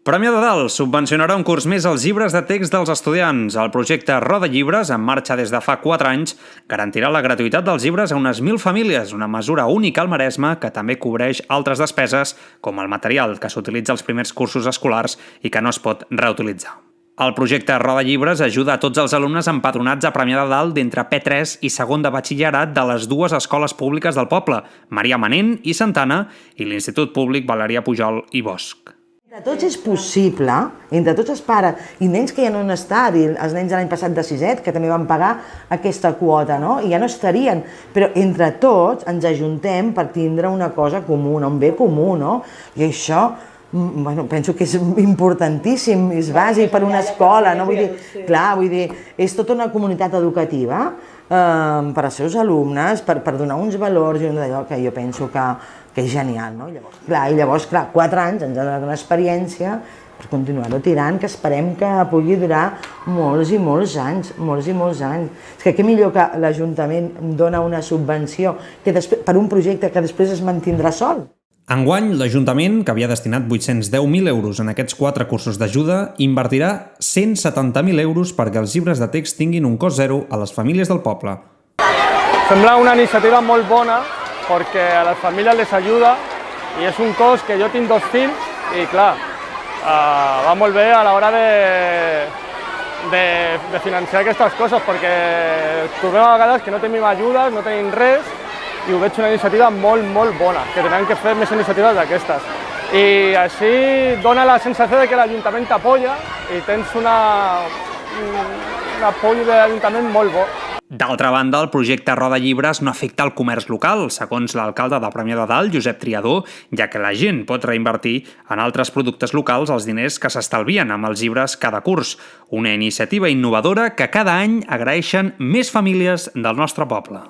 Premià de Dalt subvencionarà un curs més als llibres de text dels estudiants. El projecte Roda Llibres, en marxa des de fa 4 anys, garantirà la gratuïtat dels llibres a unes 1.000 famílies, una mesura única al Maresme que també cobreix altres despeses, com el material que s'utilitza als primers cursos escolars i que no es pot reutilitzar. El projecte Roda Llibres ajuda a tots els alumnes empadronats a Premià de Dalt d'entre P3 i segon de batxillerat de les dues escoles públiques del poble, Marià Manent i Santana, i l'Institut Públic Valerià Pujol i Bosch. Entre tots és possible, entre tots els pares i nens que ja no han estat, i els nens de l'any passat de 6è, que també van pagar aquesta quota, no? I ja no estarien, però entre tots ens ajuntem per tindre una cosa comuna, un bé comú, no? I això, bueno, penso que és importantíssim, és bàsic per una escola, no? Vull dir, clar, vull dir, és tota una comunitat educativa per als seus alumnes, per donar uns valors i d'allò que jo penso que és genial, no? I llavors, 4 anys ens ha donat una experiència per continuar-ho tirant, que esperem que pugui durar molts i molts anys, molts i molts anys. És que què millor que l'Ajuntament dona una subvenció per un projecte que després es mantindrà sol? Enguany, l'Ajuntament, que havia destinat 810.000 euros en aquests 4 cursos d'ajuda, invertirà 170.000 euros perquè els llibres de text tinguin un cost zero a les famílies del poble. Sembla una iniciativa molt bona perquè a les famílies les ajuda i és un cost que jo tinc 2 fills i clar, va molt bé a l'hora de financiar aquestes coses perquè trobem a vegades que no tenim ajudes, no tenim res i ho veig una iniciativa molt, molt bona, que tenen que fer més iniciatives d'aquestes. I així dona la sensació de que l'Ajuntament t'apoya i tens un apoyo de l'Ajuntament molt bo. D'altra banda, el projecte Roda Llibres no afecta el comerç local, segons l'alcalde de Premià de Dalt, Josep Triador, ja que la gent pot reinvertir en altres productes locals els diners que s'estalvien amb els llibres cada curs. Una iniciativa innovadora que cada any agraeixen més famílies del nostre poble.